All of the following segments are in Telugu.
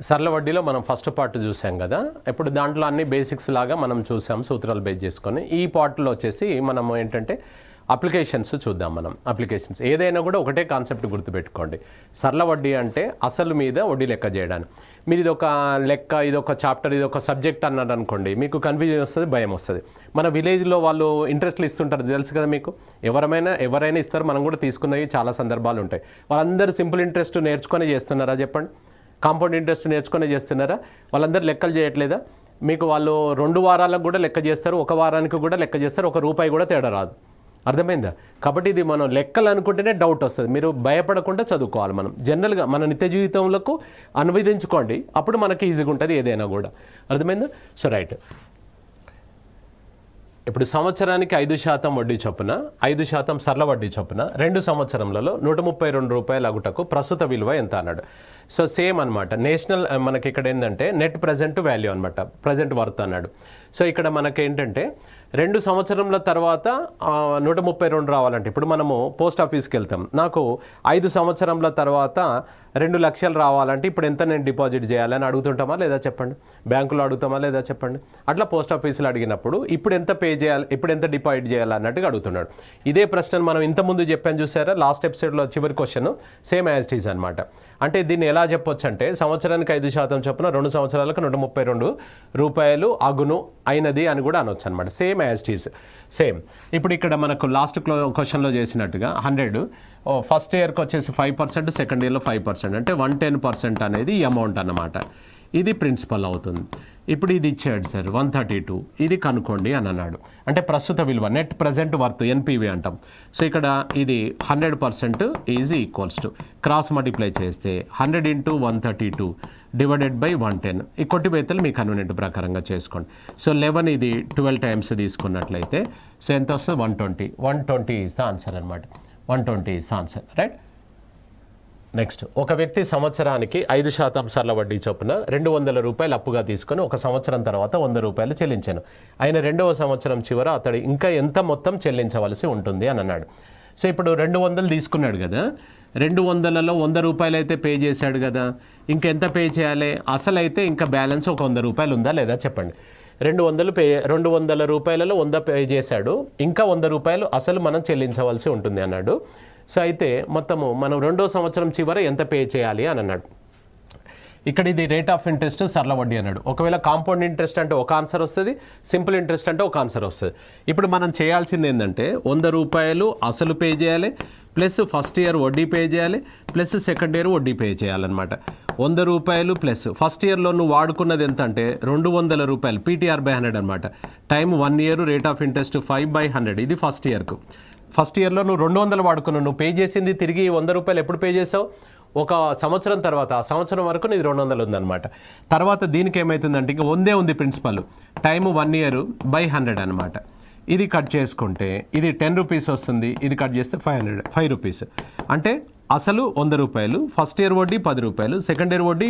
సరళ వడ్డీలో మనం ఫస్ట్ పార్ట్ చూసాం కదా. ఇప్పుడు దాంట్లో అన్ని బేసిక్స్ లాగా మనం చూసాం సూత్రాలు బేస్ చేసుకొని. ఈ పార్ట్లో వచ్చేసి మనం ఏంటంటే అప్లికేషన్స్ చూద్దాం. మనం అప్లికేషన్స్ ఏదైనా కూడా ఒకటే కాన్సెప్ట్ గుర్తుపెట్టుకోండి. సరళ వడ్డీ అంటే అసలు మీద వడ్డీ లెక్క చేయడానికి. మీరు ఇది ఒక లెక్క, ఇది ఒక చాప్టర్, ఇది ఒక సబ్జెక్ట్ అన్నాడు అనుకోండి, మీకు కన్ఫ్యూజన్ వస్తుంది, భయం వస్తుంది. మన విలేజ్లో వాళ్ళు ఇంట్రెస్ట్లు ఇస్తుంటారు, తెలుసు కదా మీకు. ఎవరైనా ఇస్తారు, మనం కూడా తీసుకున్నవి చాలా సందర్భాలు ఉంటాయి. వాళ్ళందరూ సింపుల్ ఇంట్రెస్ట్ నేర్చుకొని చేస్తున్నారా చెప్పండి? కాంపౌండ్ ఇంట్రెస్ట్ నేర్చుకునే చేస్తున్నారా? వాళ్ళందరూ లెక్కలు చేయట్లేదా? మీకు వాళ్ళు 2 వారాలకు కూడా లెక్క చేస్తారు, 1 వారానికి కూడా లెక్క చేస్తారు, ₹1 కూడా తేడా రాదు. అర్థమైందా? కాబట్టి ఇది మనం లెక్కలు అనుకుంటేనే డౌట్ వస్తుంది. మీరు భయపడకుండా చదువుకోవాలి. మనం జనరల్గా మన నిత్య జీవితంలో అనువదించుకోండి, అప్పుడు మనకి ఈజీగా ఉంటుంది ఏదైనా కూడా. అర్థమైందా? So right. ఇప్పుడు సంవత్సరానికి 5% వడ్డీ చొప్పున, 5% సరళ వడ్డీ చొప్పున 2 సంవత్సరంలలో ₹132 అగుటకు ప్రస్తుత విలువ ఎంత అన్నాడు. సో సేమ్ అనమాట. నేషనల్ మనకి ఇక్కడ ఏంటంటే నెట్ ప్రజెంట్ వాల్యూ అనమాట, ప్రజెంట్ వర్త్ అన్నాడు. సో ఇక్కడ మనకి ఏంటంటే 2 సంవత్సరంల తర్వాత 132 రావాలంటే, ఇప్పుడు మనము పోస్ట్ ఆఫీస్కి వెళ్తాం, నాకు 5 సంవత్సరంల తర్వాత 2 లక్షలు రావాలంటే ఇప్పుడు ఎంత నేను డిపాజిట్ చేయాలని అడుగుతుంటామా లేదా చెప్పండి? బ్యాంకులో అడుగుతామా లేదా చెప్పండి? అట్లా పోస్ట్ ఆఫీసులో అడిగినప్పుడు ఇప్పుడు ఎంత పే చేయాలి, ఇప్పుడు ఎంత డిపాజిట్ చేయాలి అన్నట్టుగా అడుగుతున్నాడు. ఇదే ప్రశ్నను మనం ఇంతకుముందు చెప్పాను చూసారా, లాస్ట్ ఎపిసోడ్లో చివరి question same as it is అనమాట. అంటే దీన్ని ఎలా చెప్పొచ్చు అంటే, సంవత్సరానికి 5% చొప్పున 2 సంవత్సరాలకు ₹132 అగును అయినది అని కూడా అనొచ్చు అనమాట. Same as it is same. ఇప్పుడు ఇక్కడ మనకు లాస్ట్ క్వశ్చన్లో చేసినట్టుగా 100 ఫస్ట్ ఇయర్కి వచ్చేసి 5%, సెకండ్ ఇయర్లో 5%, అంటే 110% అనేది ఈ అమౌంట్ అన్నమాట. ఇది ప్రిన్సిపల్ అవుతుంది. ఇప్పుడు ఇది ఇచ్చాడు సార్ 132, ఇది కనుక్కోండి అని అన్నాడు. అంటే ప్రస్తుత విలువ, నెట్ ప్రజెంట్ వర్త్, ఎన్పివి అంటాం. సో ఇక్కడ ఇది 100% is equals to, cross multiply చేస్తే 100 × 132 డివైడెడ్ బై 110. ఈ కొట్టివేతలు మీ కన్వీనియంట్ ప్రకారంగా చేసుకోండి. సో 11 ఇది 12 టైమ్స్ తీసుకున్నట్లయితే సో ఎంత వస్తుంది? 120 ఈజ్ ద ఆన్సర్ అనమాట. 120 is the answer, right. Next, ఒక వ్యక్తి సంవత్సరానికి 5% సరళ వడ్డీ చొప్పున ₹200 అప్పుగా తీసుకొని 1 సంవత్సరం తర్వాత ₹100 చెల్లించాను. ఆయన 2వ సంవత్సరం చివర అతడు ఇంకా ఎంత మొత్తం చెల్లించవలసి ఉంటుంది అని అన్నాడు. సో ఇప్పుడు 200 తీసుకున్నాడు కదా, 200లలో ₹100 అయితే పే చేశాడు కదా, ఇంకెంత పే చేయాలి? అసలు అయితే ఇంకా బ్యాలెన్స్ ఒక ₹100 ఉందా లేదా చెప్పండి? 200 రూపాయలలో 100 పే చేశాడు, ఇంకా ₹100 అసలు మనం చెల్లించవలసి ఉంటుంది అన్నాడు. సో అయితే మొత్తము మనం 2వ సంవత్సరం చివర ఎంత పే చేయాలి అని అన్నాడు. ఇక్కడ ఇది రేట్ ఆఫ్ ఇంట్రెస్ట్ సరళ వడ్డీ అన్నాడు. ఒకవేళ కాంపౌండ్ ఇంట్రెస్ట్ అంటే ఒక ఆన్సర్ వస్తుంది, సింపుల్ ఇంట్రెస్ట్ అంటే ఒక ఆన్సర్ వస్తుంది. ఇప్పుడు మనం చేయాల్సింది ఏంటంటే ₹100 అసలు పే చేయాలి, ప్లస్ ఫస్ట్ ఇయర్ వడ్డీ పే చేయాలి, ప్లస్ సెకండ్ ఇయర్ వడ్డీ పే చేయాలన్నమాట. ₹100 ప్లస్ ఫస్ట్ ఇయర్లో నువ్వు వాడుకున్నది ఎంత అంటే ₹200, PTR/100 అనమాట. Time 1 year, rate of interest 5/100. ఇది ఫస్ట్ ఇయర్కు. ఫస్ట్ ఇయర్లో నువ్వు 200 వాడుకున్నావు, నువ్వు పే చేసింది తిరిగి ₹100 ఎప్పుడు పే చేసావు? 1 సంవత్సరం తర్వాత. ఆ సంవత్సరం వరకు నీది 200 ఉందన్నమాట. తర్వాత దీనికి ఏమవుతుందంటే ఇంకా ఉంది ప్రిన్సిపల్, టైము 1 ఇయర్ బై 100 అనమాట. ఇది కట్ చేసుకుంటే ఇది ₹10 వస్తుంది, ఇది కట్ చేస్తే ₹5. అంటే అసలు ₹100, ఫస్ట్ ఇయర్ వడ్డీ ₹10, సెకండ్ ఇయర్ వడ్డీ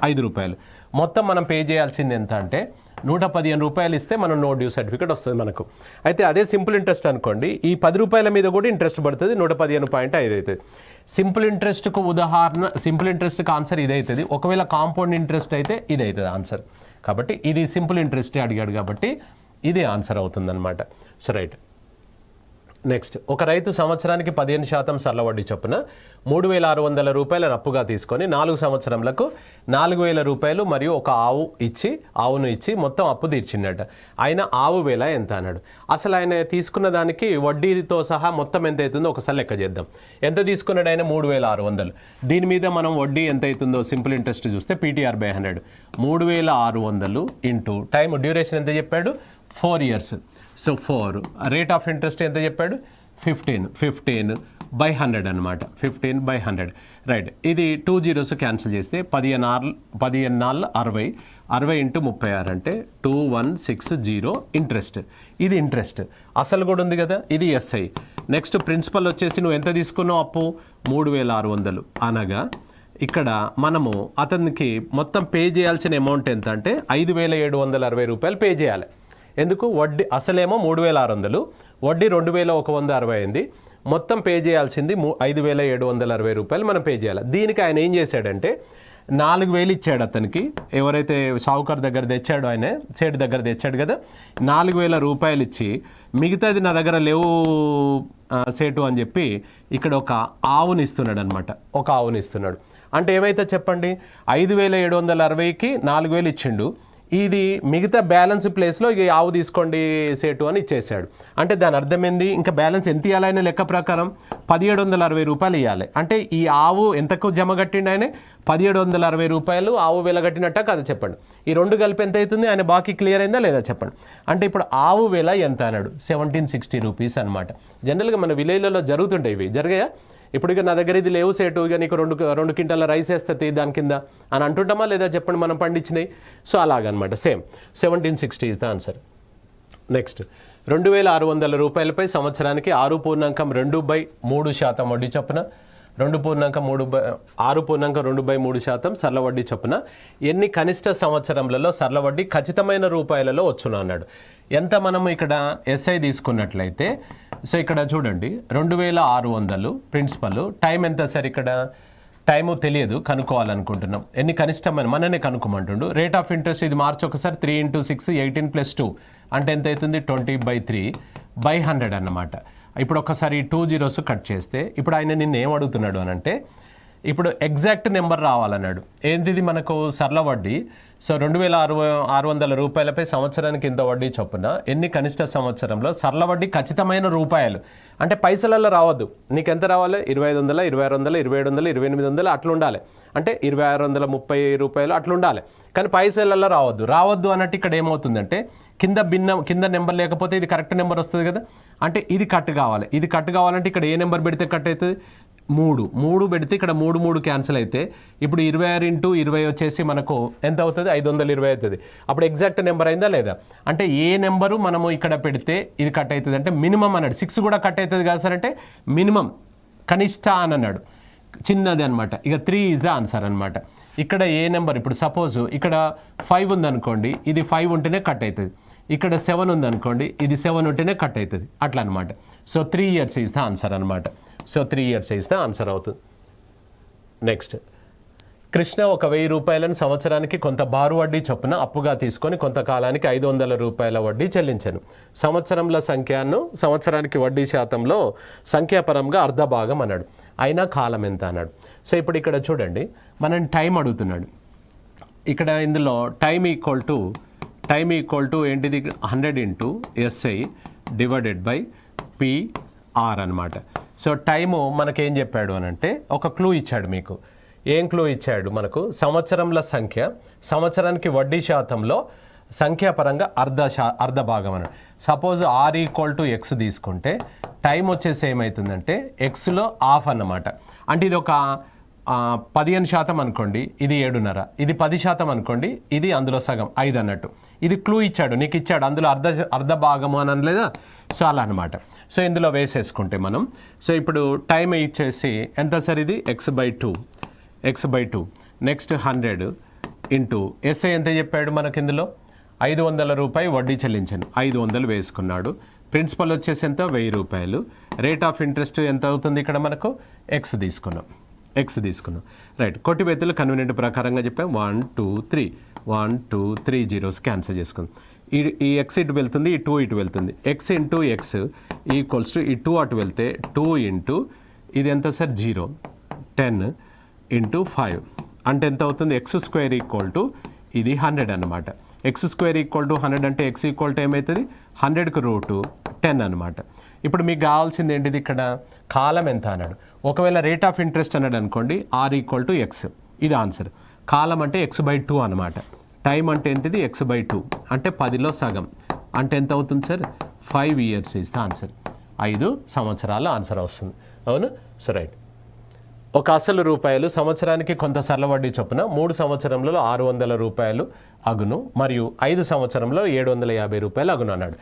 ₹5. మొత్తం మనం పే చేయాల్సింది ఎంత అంటే ₹115 ఇస్తే మనం నో డ్యూ సర్టిఫికేట్ వస్తుంది మనకు. అయితే అదే సింపుల్ ఇంట్రెస్ట్ అనుకోండి, ఈ ₹10 మీద కూడా ఇంట్రెస్ట్ పడుతుంది, 115.5 అవుతుంది. సింపుల్ ఇంట్రెస్ట్కు ఉదాహరణ, సింపుల్ ఇంట్రెస్ట్కి ఆన్సర్ ఇదవుతుంది. ఒకవేళ కాంపౌండ్ ఇంట్రెస్ట్ అయితే ఇది అవుతుంది ఆన్సర్. కాబట్టి ఇది సింపుల్ ఇంట్రెస్టే అడిగాడు కాబట్టి ఇది ఆన్సర్ అవుతుందన్నమాట. So right. నెక్స్ట్, ఒక రైతు సంవత్సరానికి 15% సరళ వడ్డీ చొప్పున ₹3,600 అప్పుగా తీసుకొని 4 సంవత్సరములకు ₹4,000 మరియు ఒక ఆవును ఇచ్చి మొత్తం అప్పు తీర్చిండట. ఆయన ఆవు వేల ఎంత అన్నాడు. అసలు ఆయన తీసుకున్న దానికి వడ్డీతో సహా మొత్తం ఎంత అవుతుందో ఒకసారి లెక్క చేద్దాం. ఎంత తీసుకున్నాడు ఆయన? 3,600. దీని మీద మనం వడ్డీ ఎంత అవుతుందో సింపుల్ ఇంట్రెస్ట్ చూస్తే PTR/100. 3,600 ఇంటూ టైం డ్యూరేషన్ ఎంత చెప్పాడు? 4 years. So 4. Rate of interest ఎంత చెప్పాడు? 15/100 అనమాట. 15/100, రైట్. ఇది 2 zeros క్యాన్సిల్ చేస్తే 15 60, 60 × 36 అంటే 2160 ఇంట్రెస్ట్. ఇది ఇంట్రెస్ట్. అసలు కూడా ఉంది కదా, ఇది SI. నెక్స్ట్ ప్రిన్సిపల్ వచ్చేసి నువ్వు ఎంత తీసుకున్నావు అప్పు? 3,600. అనగా ఇక్కడ మనము అతనికి మొత్తం పే చేయాల్సిన అమౌంట్ ఎంత అంటే ₹5,760 పే చేయాలి. ఎందుకు? వడ్డీ అసలేమో 3,600, వడ్డీ 2,160 అయింది. మొత్తం పే చేయాల్సింది ₹5,760 మనం పే చేయాలి. దీనికి ఆయన ఏం చేశాడంటే 4000 ఇచ్చాడు అతనికి, ఎవరైతే షావుకార్ దగ్గర తెచ్చాడో ఆయన సేటు దగ్గర తెచ్చాడు కదా, 4000 రూపాయలు ఇచ్చి మిగతాది నా దగ్గర లేవు సేటు అని చెప్పి ఇక్కడ ఒక ఆవుని ఇస్తున్నాడు అనమాట. ఒక ఆవుని ఇస్తున్నాడు అంటే ఏమైతే చెప్పండి, 5760కి 4000 ఇచ్చిండు, ఇది మిగతా బ్యాలెన్స్ ప్లేస్లో ఇక ఆవు తీసుకోండి సేటు అని ఇచ్చేసాడు. అంటే దాని అర్థమైంది, ఇంకా బ్యాలెన్స్ ఎంత ఇవ్వాలైనా లెక్క ప్రకారం 1760 రూపాయలు ఇవ్వాలి. అంటే ఈ ఆవు ఎంతకు జమ కట్టిండు ఆయన, 1760 రూపాయలు ఆవు వెలగట్టినట్ట కాదు చెప్పండి. ఈ రెండు కలిపి ఎంత అవుతుంది, ఆయన బాకీ క్లియర్ అయిందా లేదా చెప్పండి. అంటే ఇప్పుడు ఆవు వెల ఎంత అన్నాడు, 1760 రూపీస్ అనమాట. జనరల్గా మన విలేజ్లలో జరుగుతుంటాయి, ఇవి జరిగాయా? ఇప్పుడు ఇక నా దగ్గర ఇది లేవు సేటు, ఇక నీకు 2 క్వింటాల రైస్ వేస్తుంది దాని కింద అని అంటుంటామా లేదా చెప్పండి, మనం పండించినాయి. సో అలాగనమాట, same 1760 is the answer. Next 2600 రూపాయలపై సంవత్సరానికి 6.2/3% వడ్డీ చొప్పున 6.2/3% సరళ వడ్డీ చొప్పున ఎన్ని కనిష్ట సంవత్సరంలలో సరళ వడ్డీ ఖచ్చితమైన రూపాయలలో వచ్చును అన్నాడు. ఎంత మనం ఇక్కడ ఎస్ఐ తీసుకున్నట్లయితే, సో ఇక్కడ చూడండి 2600 ప్రిన్సిపల్, టైం ఎంత సార్, ఇక్కడ టైము తెలియదు, కనుక్కోవాలనుకుంటున్నాం. ఎన్ని కనిష్టమైన మననే కనుక్కోమంటుండు. రేట్ ఆఫ్ ఇంట్రెస్ట్ ఇది మార్చి ఒకసారి 3 × 6 18 + 2 అంటే ఎంత అవుతుంది, 20/3/100 అన్నమాట. ఇప్పుడు ఒకసారి 2 zeros కట్ చేస్తే, ఇప్పుడు ఆయన నిన్ను ఏం అడుగుతున్నాడు అని అంటే, ఇప్పుడు ఎగ్జాక్ట్ నెంబర్ రావాలన్నాడు. ఏంటిది మనకు సరళ వడ్డీ. సో 2600 రూపాయలపై సంవత్సరానికి ఇంత వడ్డీ చొప్పున ఎన్ని కనిష్ట సంవత్సరంలో సరళ వడ్డీ ఖచ్చితమైన రూపాయలు, అంటే పైసలలో రావద్దు. నీకు ఎంత రావాలి, 2500, 2600, 2700, 2800 అట్లా ఉండాలి. అంటే 2630 రూపాయలు అట్లా ఉండాలి, కానీ పైసలలో రావద్దు అన్నట్టు ఇక్కడ ఏమవుతుందంటే, కింద నెంబర్ లేకపోతే ఇది కరెక్ట్ నెంబర్ వస్తుంది కదా. అంటే ఇది కట్ కావాలి, ఇది కట్ కావాలంటే ఇక్కడ ఏ నెంబర్ పెడితే కట్ అవుతుంది, 3 పెడితే ఇక్కడ 3 క్యాన్సిల్ అయితే, ఇప్పుడు 26 × 20 వచ్చేసి మనకు ఎంత అవుతుంది, 520 అవుతుంది. అప్పుడు ఎగ్జాక్ట్ నెంబర్ అయిందా లేదా, అంటే ఏ నెంబరు మనము ఇక్కడ పెడితే ఇది కట్ అవుతుంది అంటే మినిమం అన్నాడు. 6 కూడా కట్ అవుతుంది కదా సార్ అంటే మినిమం కనిష్ట అని అన్నాడు, చిన్నది అనమాట. ఇక 3 ఈజ్ ద ఆన్సర్ అనమాట. ఇక్కడ ఏ నెంబర్, ఇప్పుడు సపోజ్ ఇక్కడ 5 ఉందనుకోండి, ఇది 5 ఉంటేనే కట్ అవుతుంది. ఇక్కడ 7 ఉందనుకోండి, ఇది 7 ఉంటేనే కట్ అవుతుంది, అట్లా అనమాట. So 3 years is the answer అనమాట. So 3 years is the answer అవుతుంది. నెక్స్ట్, కృష్ణ 1000 రూపాయలను సంవత్సరానికి కొంత బారు వడ్డీ చొప్పున అప్పుగా తీసుకొని కొంతకాలానికి 500 రూపాయల వడ్డీ చెల్లించాను. సంవత్సరంల సంఖ్యను సంవత్సరానికి వడ్డీ శాతంలో సంఖ్యాపరంగా అర్ధ భాగం అన్నాడు. అయినా కాలం ఎంత అన్నాడు. సో ఇప్పుడు ఇక్కడ చూడండి, మనం టైం అడుగుతున్నాడు. ఇక్కడ ఇందులో టైం ఈక్వల్ టు ఏంటిది, 100 × SI / PR అనమాట. సో టైము మనకేం చెప్పాడు అని అంటే, ఒక క్లూ ఇచ్చాడు మీకు. ఏం క్లూ ఇచ్చాడు మనకు, సంవత్సరంల సంఖ్య సంవత్సరానికి వడ్డీ శాతంలో సంఖ్యాపరంగా అర్ధ భాగం అన్నాడు. సపోజ్ R = X తీసుకుంటే టైం వచ్చేసి ఏమవుతుందంటే ఎక్స్లో హాఫ్ అన్నమాట. అంటే ఇది ఒక 15% అనుకోండి, ఇది 7.5, ఇది 10% అనుకోండి, ఇది అందులో సగం 5 అన్నట్టు. ఇది క్లూ ఇచ్చాడు, నీకు ఇచ్చాడు, అందులో అర్ధ భాగము అని అనలేదా. సో అలా అనమాట. సో ఇందులో వేసేసుకుంటే మనం, సో ఇప్పుడు టైం ఇచ్చేసి ఎంత సార్, ఇది x/2 నెక్స్ట్ 100 × SI ఎంత చెప్పాడు మనకి, ఇందులో 500 రూపాయలు వడ్డీ చెల్లించాను, 500 వేసుకున్నాడు. ప్రిన్సిపల్ వచ్చేసి ఎంత, 1000 రూపాయలు. రేట్ ఆఫ్ ఇంట్రెస్ట్ ఎంత అవుతుంది ఇక్కడ మనకు, x తీసుకున్నాం. రైట్, కొట్టివేతలు కన్వీనియంట్ ప్రకారంగా చెప్పాం. 1 2 3 zeros క్యాన్సిల్ చేసుకుందాం. ఈ x ఇటు వెళ్తుంది, ఈ 2 ఇటు వెళ్తుంది. x × x ఈక్వల్స్ టు ఈ 2 అటు వెళ్తే 2 × ఇది ఎంత సార్, 0 10 × 5 అంటే ఎంత అవుతుంది, x² = ఇది 100 అనమాట. x² = 100 అంటే x = ఏమవుతుంది, 100కి √10 అనమాట. ఇప్పుడు మీకు కావాల్సింది ఏంటిది, ఇక్కడ కాలం ఎంత అన్నాడు. ఒకవేళ రేట్ ఆఫ్ ఇంట్రెస్ట్ అన్నాడు అనుకోండి, R = X, ఇది ఆన్సర్. కాలం అంటే x/2 అనమాట. టైం అంటే ఏంటిది, x/2 అంటే 10లో సగం అంటే ఎంత అవుతుంది sir, 5 years is the answer. 5 సంవత్సరాల ఆన్సర్ వస్తుంది. అవును. సో రైట్, ఒక అసలు రూపాయలు సంవత్సరానికి కొంత సరళ వడ్డీ చొప్పున 3 సంవత్సరంలో 600 రూపాయలు అగును, మరియు 5 సంవత్సరంలో 750 రూపాయలు అగును అన్నాడు.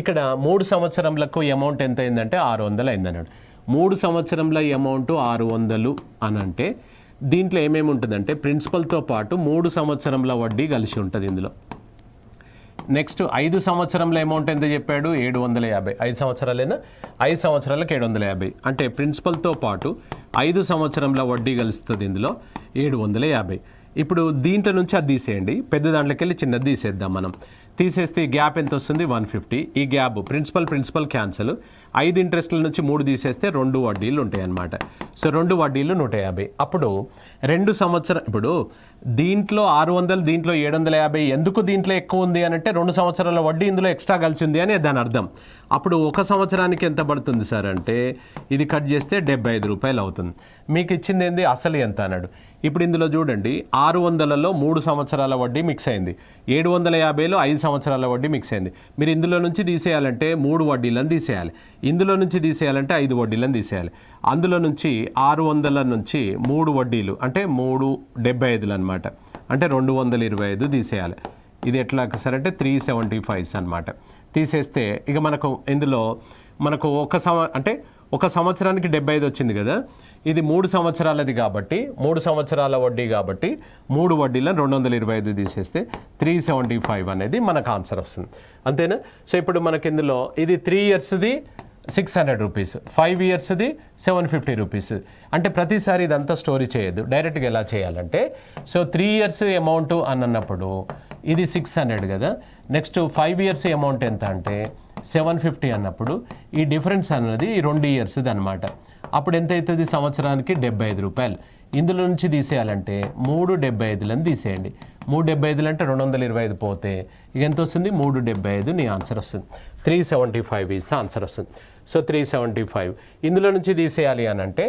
ఇక్కడ 3 సంవత్సరంలకు అమౌంట్ ఎంత అయిందంటే 600 అయిందన్నాడు. 3 సంవత్సరంల అమౌంట్ 600 అని అంటే దీంట్లో ఏమేమి ఉంటుందంటే, ప్రిన్సిపల్తో పాటు 3 సంవత్సరంల వడ్డీ కలిసి ఉంటుంది ఇందులో. నెక్స్ట్ 5 సంవత్సరంల అమౌంట్ ఎంత చెప్పాడు, 750. 5 సంవత్సరాలైనా 5 సంవత్సరాలకు 750 అంటే ప్రిన్సిపల్తో పాటు 5 సంవత్సరంల వడ్డీ కలుస్తుంది ఇందులో 750. ఇప్పుడు దీంట్లో నుంచి అది తీసేయండి, పెద్ద దాంట్లోకి వెళ్ళి చిన్నది తీసేద్దాం మనం. తీసేస్తే గ్యాప్ ఎంత వస్తుంది? 150. ఈ గ్యాప్ ప్రిన్సిపల్ క్యాన్సల్. 5 ఇంట్రెస్ట్ల నుంచి 3 తీసేస్తే 2 వడ్డీలు ఉంటాయి అన్నమాట. సో 2 వడ్డీలు 150. అప్పుడు 2 సంవత్సరం, ఇప్పుడు దీంట్లో 600, దీంట్లో 750, ఎందుకు దీంట్లో ఎక్కువ ఉంది అని అంటే 2 సంవత్సరాల వడ్డీ ఇందులో ఎక్స్ట్రా కలిసింది అని దాని అర్థం. అప్పుడు 1 సంవత్సరానికి ఎంత పడుతుంది సార్ అంటే ఇది కట్ చేస్తే 75 రూపాయలు అవుతుంది. మీకు ఇచ్చింది ఏంది? అసలు ఎంత అన్నాడు. ఇప్పుడు ఇందులో చూడండి, 600లో 3 సంవత్సరాల వడ్డీ మిక్స్ అయింది, 750లో 5 సంవత్సరాల వడ్డీ మిక్స్ అయింది. మీరు ఇందులో నుంచి తీసేయాలంటే 3 వడ్డీలను తీసేయాలి, ఇందులో నుంచి తీసేయాలంటే 5 వడ్డీలను తీసేయాలి. అందులో నుంచి 600 నుంచి 3 వడ్డీలు అంటే 375 అనమాట, అంటే 225 తీసేయాలి. ఇది ఎట్లా సార్ అంటే 375 అనమాట. తీసేస్తే ఇక మనకు ఇందులో మనకు ఒక సంవత్సరానికి 75 వచ్చింది కదా, ఇది 3 సంవత్సరాలది కాబట్టి 3 సంవత్సరాల వడ్డీ కాబట్టి 3 వడ్డీలను 225 తీసేస్తే 375 అనేది మనకు ఆన్సర్ వస్తుంది. అంతేనా? సో ఇప్పుడు మనకి ఇందులో ఇది 3 ఇయర్స్ది 600 రూపీస్, 5 ఇయర్స్ది 750 రూపీస్. అంటే ప్రతిసారి ఇదంతా స్టోరీ చేయొద్దు, డైరెక్ట్గా ఎలా చేయాలంటే, సో 3 ఇయర్స్ అమౌంట్ అని అన్నప్పుడు ఇది 600 కదా, నెక్స్ట్ 5 ఇయర్స్ అమౌంట్ ఎంత అంటే 750 అన్నప్పుడు ఈ డిఫరెన్స్ అన్నది 2 ఇయర్స్ది అనమాట. అప్పుడు ఎంత అవుతుంది? సంవత్సరానికి 75 రూపాయలు. ఇందులో నుంచి తీసేయాలంటే 375లను తీసేయండి. 375 అంటే 225 పోతే ఇక ఎంత వస్తుంది? 375 నీ ఆన్సర్ వస్తుంది. 375 ఈజ్ ద ఆన్సర్ వస్తుంది. సో 375 ఇందులో నుంచి తీసేయాలి అని అంటే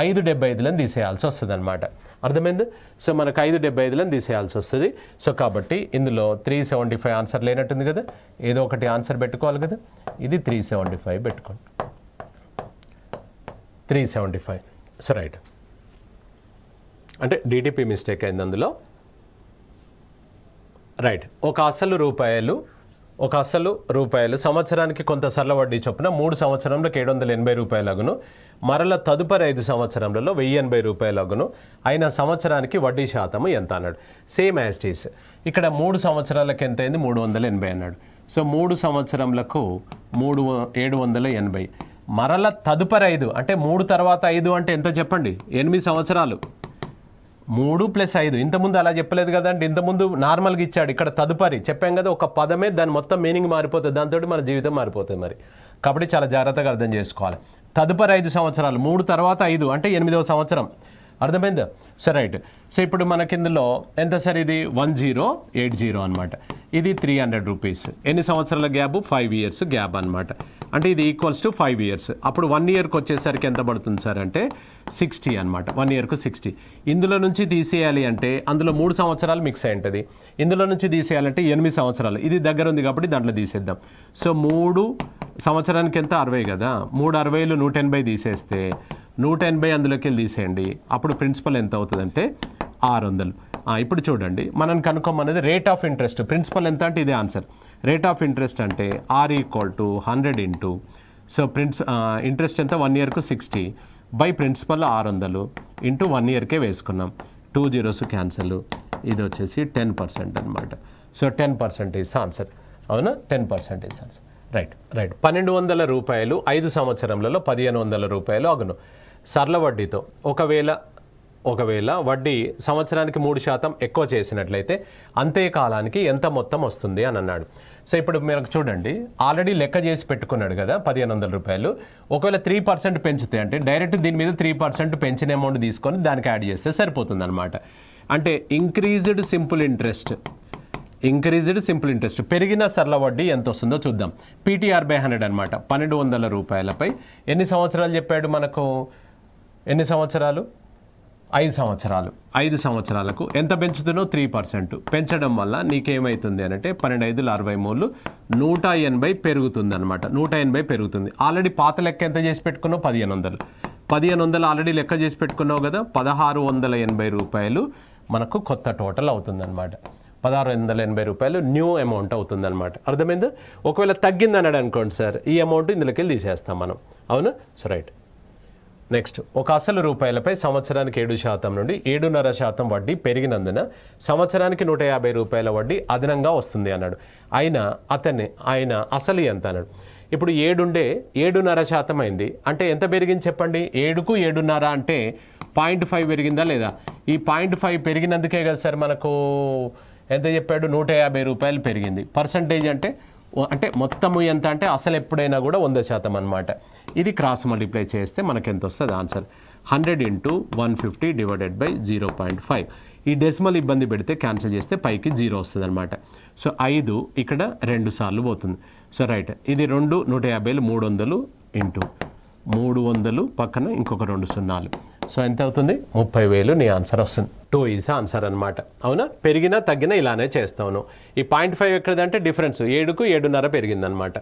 575లను తీసేయాల్సి వస్తుంది అనమాట. అర్థమైంది? సో మనకు 575లను తీసేయాల్సి వస్తుంది. సో కాబట్టి ఇందులో 375 ఆన్సర్ లేనట్టుంది కదా, ఏదో ఒకటి ఆన్సర్ పెట్టుకోవాలి కదా. ఇది 375 పెట్టుకోండి, 375. సో రైట్, అంటే డిటిపి మిస్టేక్ అయింది అందులో. రైట్. ఒక అసలు రూపాయలు సంవత్సరానికి కొంత సరళ వడ్డీ చొప్పున 3 సంవత్సరంలోకి 780 రూపాయలు అగును, మరల తదుపరి 5 సంవత్సరంలో 1080 రూపాయలు అగును, అయిన సంవత్సరానికి వడ్డీ శాతము ఎంత అన్నాడు. Same as it is. ఇక్కడ 3 సంవత్సరాలకు ఎంత అయింది? 380 అన్నాడు. సో 3 సంవత్సరంలకు 780, మరల తదుపరి 5 అంటే 3 తర్వాత 5 అంటే ఎంత చెప్పండి? 8 సంవత్సరాలు. 3 + 5 ఇంతకుముందు అలా చెప్పలేదు కదా అంటే, ఇంతకుముందు నార్మల్గా ఇచ్చాడు. ఇక్కడ తదుపరి చెప్పాం కదా, ఒక పదమే దాని మొత్తం మీనింగ్ మారిపోతుంది, దాంతో మన జీవితం మారిపోతుంది మరి. కాబట్టి చాలా జాగ్రత్తగా అర్థం చేసుకోవాలి. తదుపరి 5 సంవత్సరాలు, 3 తర్వాత 5 అంటే 8వ సంవత్సరం. అర్థమైందా? So right. సో ఇప్పుడు మనకి ఇందులో ఎంత సార్? ఇది 1080 అనమాట. ఇది 300 రూపీస్. ఎన్ని సంవత్సరాల గ్యాప్? 5 ఇయర్స్ గ్యాప్ అనమాట. అంటే ఇది ఈక్వల్స్ టు 5 ఇయర్స్. అప్పుడు 1 ఇయర్కి వచ్చేసరికి ఎంత పడుతుంది సార్ అంటే 60 అనమాట. 1 ఇయర్కు 60. ఇందులో నుంచి తీసేయాలి అంటే అందులో 3 సంవత్సరాలు మిక్స్ అయి ఉంటుంది, ఇందులో నుంచి తీసేయాలంటే 8 సంవత్సరాలు. ఇది దగ్గర ఉంది కాబట్టి దాంట్లో తీసేద్దాం. సో 3 సంవత్సరానికి ఎంత? 60 కదా, 3 60లు 180 తీసేస్తే 180 అందులోకి వెళ్ళి తీసేయండి. అప్పుడు ప్రిన్సిపల్ ఎంత అవుతుందంటే 600. ఇప్పుడు చూడండి, మనం కనుక్కోమనేది రేట్ ఆఫ్ ఇంట్రెస్ట్. ప్రిన్సిపల్ ఎంత అంటే ఇదే ఆన్సర్. రేట్ ఆఫ్ ఇంట్రెస్ట్ అంటే R = 100 ఇంటూ, సో ఇంట్రెస్ట్ ఎంత? 1 ఇయర్కు 60 బై ప్రిన్సిపల్ 600 ఇంటూ 1 ఇయర్కే వేసుకున్నాం. 2 zeros క్యాన్సల్. ఇది వచ్చేసి 10% అనమాట. So 10% is answer. అవునా? 10% ఈజ్ ఆన్సర్. రైట్. 1200 రూపాయలు 5 సంవత్సరంలో 1500 రూపాయలు అగును. సరళ వడ్డీతో ఒకవేళ వడ్డీ సంవత్సరానికి 3% ఎక్కువ చేసినట్లయితే అంతే కాలానికి ఎంత మొత్తం వస్తుంది అని అన్నాడు. సో ఇప్పుడు మీరు చూడండి, ఆల్రెడీ లెక్క చేసి పెట్టుకున్నాడు కదా 1500 రూపాయలు. ఒకవేళ 3% పెంచితే అంటే డైరెక్ట్ దీని మీద 3% పెంచిన అమౌంట్ తీసుకొని దానికి యాడ్ చేస్తే సరిపోతుంది అనమాట. అంటే ఇంక్రీజ్డ్ సింపుల్ ఇంట్రెస్ట్ పెరిగిన సరళ వడ్డీ ఎంత వస్తుందో చూద్దాం. PTR/100 అనమాట. 1200 రూపాయలపై ఎన్ని సంవత్సరాలు చెప్పాడు మనకు? ఎన్ని సంవత్సరాలు? 5 సంవత్సరాలు. 5 సంవత్సరాలకు ఎంత పెంచుతున్నావు? 3%. పెంచడం వల్ల నీకేమవుతుంది అని అంటే 12 × 63 180 పెరుగుతుంది అనమాట. 180 పెరుగుతుంది. ఆల్రెడీ పాత లెక్క ఎంత చేసి పెట్టుకున్నావు? 1500 ఆల్రెడీ లెక్క చేసి పెట్టుకున్నావు కదా. 1680 రూపాయలు మనకు కొత్త టోటల్ అవుతుంది అనమాట. 1680 రూపాయలు న్యూ అమౌంట్ అవుతుంది అనమాట. అర్థమైందా? ఒకవేళ తగ్గింది అన్నాడు అనుకోండి సార్, ఈ అమౌంట్ ఇందులోకి వెళ్ళి తీసేస్తాం మనం. అవునా? So right. నెక్స్ట్, ఒక అసలు రూపాయలపై సంవత్సరానికి 7% నుండి 7.5% వడ్డీ పెరిగినందున సంవత్సరానికి 150 రూపాయల వడ్డీ అదనంగా వస్తుంది అన్నాడు. ఆయన అసలు ఎంత అన్నాడు. ఇప్పుడు 7 ఉండే 7.5% అయింది అంటే ఎంత పెరిగింది చెప్పండి? 7కు 7.5 అంటే 0.5 పెరిగిందా లేదా? ఈ 0.5 పెరిగినందుకే కదా సార్ మనకు ఎంత చెప్పాడు, 150 రూపాయలు పెరిగింది. పర్సంటేజ్ అంటే మొత్తము ఎంత అంటే అసలు ఎప్పుడైనా కూడా 100% అనమాట. ఇది క్రాస్ మల్టిప్లై చేస్తే మనకు ఎంత వస్తుంది ఆన్సర్? 100 × 150 / 0.5. ఈ డెసిమల్ ఇబ్బంది పెడితే క్యాన్సిల్ చేస్తే పైకి 0 వస్తుంది అనమాట. సో 5 ఇక్కడ 2 సార్లు పోతుంది. సో రైట్, ఇది 2 150 300 × 300 పక్కన ఇంకొక 2 సున్నాలు. సో ఎంత అవుతుంది? 30,000 నీ ఆన్సర్ వస్తుంది. 2 ఈజ్ ఆన్సర్ అనమాట. అవునా? పెరిగినా తగ్గినా ఇలానే చేస్తాను. ఈ 0.5 ఎక్కడదంటే డిఫరెన్స్ 7కు 7.5 పెరిగిందనమాట.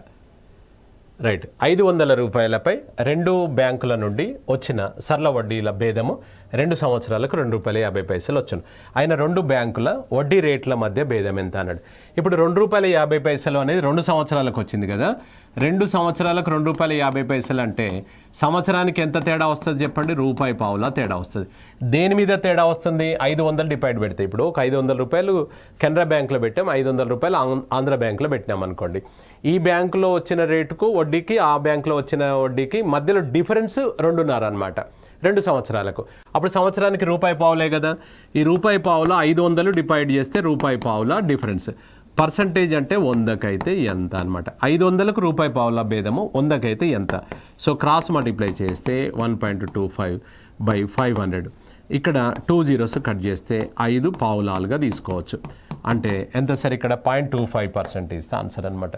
రైట్, 500 రూపాయలపై 2 బ్యాంకుల నుండి వచ్చిన సరళ వడ్డీల భేదము 2 సంవత్సరాలకు ₹2.50 వచ్చును. ఆయన 2 బ్యాంకుల వడ్డీ రేట్ల మధ్య భేదం ఎంత అన్నాడు. ఇప్పుడు ₹2.50 అనేది 2 సంవత్సరాలకు వచ్చింది కదా. 2 సంవత్సరాలకు ₹2.50 అంటే సంవత్సరానికి ఎంత తేడా వస్తుంది చెప్పండి? ₹1.50 తేడా వస్తుంది. దేని మీద తేడా వస్తుంది? 500 డివైడ్ పెడితే, ఇప్పుడు ఒక ₹500 కెనరా బ్యాంకులో పెట్టాం, ₹500 ఆంధ్ర బ్యాంకులో పెట్టినాం అనుకోండి. ఈ బ్యాంకులో వచ్చిన రేటుకు వడ్డీకి ఆ బ్యాంకులో వచ్చిన వడ్డీకి మధ్యలో డిఫరెన్స్ 2.5 అనమాట 2 సంవత్సరాలకు. అప్పుడు సంవత్సరానికి ₹1.50 కదా. ఈ ₹1.50 500 డివైడ్ చేస్తే ₹1.50 డిఫరెన్స్. పర్సంటేజ్ అంటే 100కైతే ఎంత అనమాట. 500కు ₹1.50 భేదము, 100కైతే ఎంత. సో క్రాస్ మల్టిప్లై చేస్తే 1.25/500. ఇక్కడ 2 zeros కట్ చేస్తే 5 పావులాలుగా తీసుకోవచ్చు. అంటే ఎంత సార్? ఇక్కడ 0.25% ఇస్తే ఆన్సర్ అనమాట.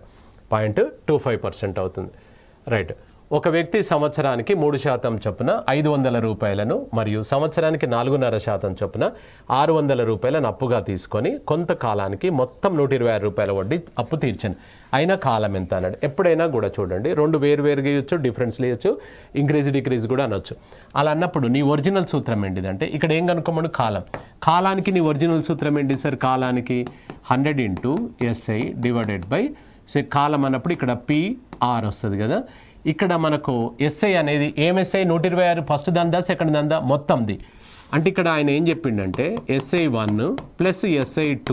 0.25% అవుతుంది. రైట్, ఒక వ్యక్తి సంవత్సరానికి 3% చొప్పున 500 రూపాయలను మరియు సంవత్సరానికి 4.5% చొప్పున 600 రూపాయలను అప్పుగా తీసుకొని కొంతకాలానికి మొత్తం 126 రూపాయల వడ్డీ అప్పు తీర్చాను. అయినా కాలం ఎంత అన్నాడు. ఎప్పుడైనా కూడా చూడండి, 2 వేరువేరుగా ఇవ్వచ్చు, డిఫరెన్స్లు ఇవ్వచ్చు, ఇంక్రీజ్ డిక్రీజ్ కూడా అనొచ్చు. అలా అన్నప్పుడు నీ ఒరిజినల్ సూత్రం ఏంటిదంటే ఇక్కడ ఏం కనుక్కోమను? కాలం. కాలానికి నీ ఒరిజినల్ సూత్రం ఏంటి సార్? కాలానికి 100 × SI / కాలం అన్నప్పుడు ఇక్కడ PR వస్తుంది కదా. ఇక్కడ మనకు SI అనేది ఏం SI? 126 ఫస్ట్ దందా సెకండ్ దందా మొత్తంది. అంటే ఇక్కడ ఆయన ఏం చెప్పిండంటే SI1 + SI2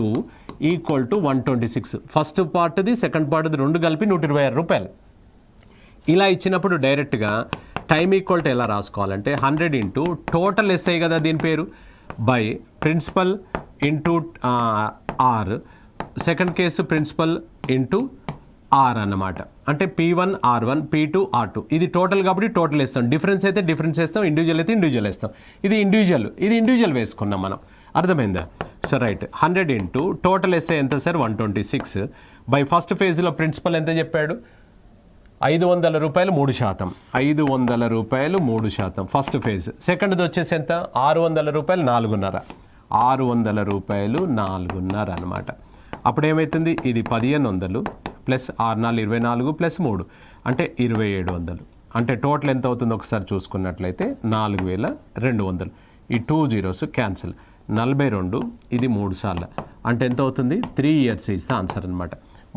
= 126. ఫస్ట్ పార్ట్ది సెకండ్ పార్ట్ది 2 కలిపి 126 రూపాయలు. ఇలా ఇచ్చినప్పుడు డైరెక్ట్గా టైం ఈక్వల్ ఎలా రాసుకోవాలంటే 100 × టోటల్ SI కదా దీని పేరు by principal × R, second case principal × R అన్నమాట. అంటే P1 R1 P2 R2 ఇది టోటల్ కాబట్టి టోటల్ వేస్తాం. డిఫరెన్స్ అయితే డిఫరెన్స్ వేస్తాం, ఇండివిజువల్ అయితే ఇండివిజువల్ వేస్తాం. ఇది ఇండివిజువల్ వేసుకున్నాం మనం. అర్థమైందా? సో రైట్, 100 × టోటల్ SI ఎంత సార్? 126 బై ఫస్ట్ ఫేజ్లో ప్రిన్సిపల్ ఎంత చెప్పాడు? 500 రూపాయలు 3%. 500 రూపాయలు 3% ఫస్ట్ ఫేజ్. సెకండ్ది వచ్చేసి ఎంత? 600 రూపాయలు 4.5. 600 రూపాయలు 4.5 అనమాట. అప్పుడు ఏమవుతుంది? ఇది 1500 ప్లస్ 6 4 24 ప్లస్ 3 అంటే 2700. అంటే టోటల్ ఎంత అవుతుంది ఒకసారి చూసుకున్నట్లయితే 4200. ఈ 2 zeros క్యాన్సిల్. 42 ఇది 3 సార్లు అంటే ఎంత అవుతుంది? 3 years ఇస్తే ఆన్సర్ అనమాట.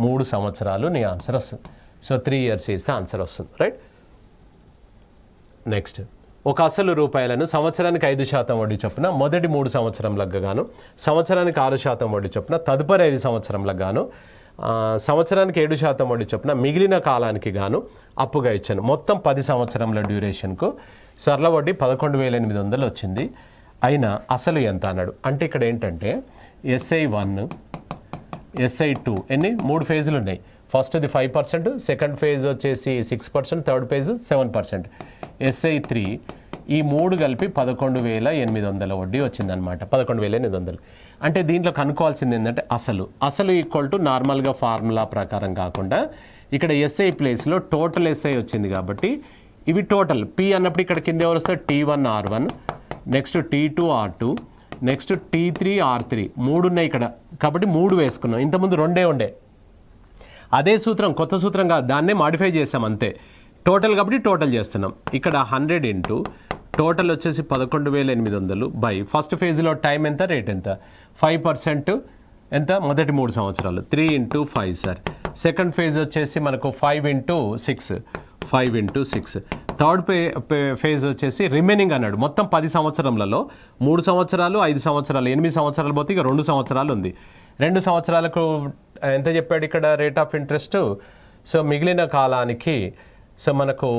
3 సంవత్సరాలు నీ ఆన్సర్ వస్తుంది. సో 3 years ఇస్తే ఆన్సర్ వస్తుంది. రైట్, నెక్స్ట్, ఒక అసలు రూపాయలను సంవత్సరానికి 5% వడ్డీ చొప్పున మొదటి 3 సంవత్సరంలకు గాను, సంవత్సరానికి 6% వడ్డీ చొప్పున తదుపరి 5 సంవత్సరంలకు గాను, సంవత్సరానికి 7% వడ్డీ చొప్పున మిగిలిన కాలానికి గాను అప్పుగా ఇచ్చాను. మొత్తం 10 సంవత్సరంల డ్యూరేషన్కు సరళ వడ్డీ 11,800 వచ్చింది. అయినా అసలు ఎంత అన్నాడు. అంటే ఇక్కడ ఏంటంటే SI1 SI2 ఎన్ని 3 ఫేజులు ఉన్నాయి. ఫస్ట్ది 5%, సెకండ్ ఫేజ్ వచ్చేసి 6%, థర్డ్ ఫేజ్ 7%. SI3 ఈ 3 కలిపి 11,800 వడ్డీ వచ్చిందనమాట. 11,800. అంటే దీంట్లో కనుక్కోవాల్సింది ఏంటంటే అసలు ఈక్వల్ టు నార్మల్గా ఫార్ములా ప్రకారం కాకుండా ఇక్కడ SI ప్లేస్లో టోటల్ SI వచ్చింది కాబట్టి ఇవి టోటల్ P అన్నప్పుడు ఇక్కడ కింద ఎవరు వస్తారు? T1 R1, next T2 R2, next T3 R3. 3 ఉన్నాయి ఇక్కడ కాబట్టి 3 వేసుకున్నాం. ఇంతకుముందు 2 ఉండే. అదే సూత్రం, కొత్త సూత్రం కాదు, దాన్నే మాడిఫై చేసాం అంతే. టోటల్ కాబట్టి టోటల్ చేస్తున్నాం. ఇక్కడ 100 × టోటల్ వచ్చేసి 11,800 బై ఫస్ట్ ఫేజ్లో టైం ఎంత, రేట్ ఎంత? 5% ఎంత? మొదటి 3 సంవత్సరాలు 3 × 5 సార్. సెకండ్ ఫేజ్ వచ్చేసి మనకు 5 × 6, 5 × 6. థర్డ్ ఫేజ్ వచ్చేసి రిమైనింగ్ అన్నాడు. మొత్తం 10 సంవత్సరంలలో 3 సంవత్సరాలు 5 సంవత్సరాలు 8 సంవత్సరాలు పోతే ఇక 2 సంవత్సరాలు ఉంది. 2 సంవత్సరాలకు ఎంత చెప్పాడు ఇక్కడ రేట్ ఆఫ్ ఇంట్రెస్ట్? సో మిగిలిన కాలానికి సో మనకు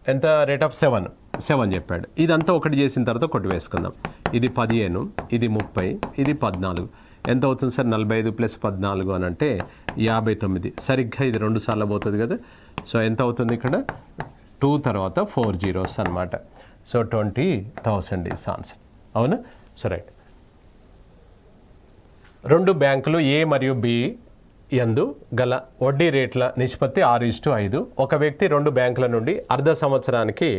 ఎంత రేట్ ఆఫ్ 7 చెప్పాడు. ఇదంతా ఒకటి చేసిన తర్వాత ఒకటి వేసుకుందాం. ఇది 15, ఇది 30, ఇది 14. ఎంత అవుతుంది సార్? 45 + 14 అని అంటే 59. సరిగ్గా ఇది 2 సార్లు పోతుంది కదా. సో ఎంత అవుతుంది ఇక్కడ? 2 తర్వాత 4 zeros అనమాట. So 20,000 is answer. అవునా? So right. 2 బ్యాంకులు ఏ మరియు బి యందు గల వడ్డీ రేట్ల నిష్పత్తి 6:5. ఒక వ్యక్తి 2 బ్యాంకుల నుండి అర్ధ సంవత్సరానికి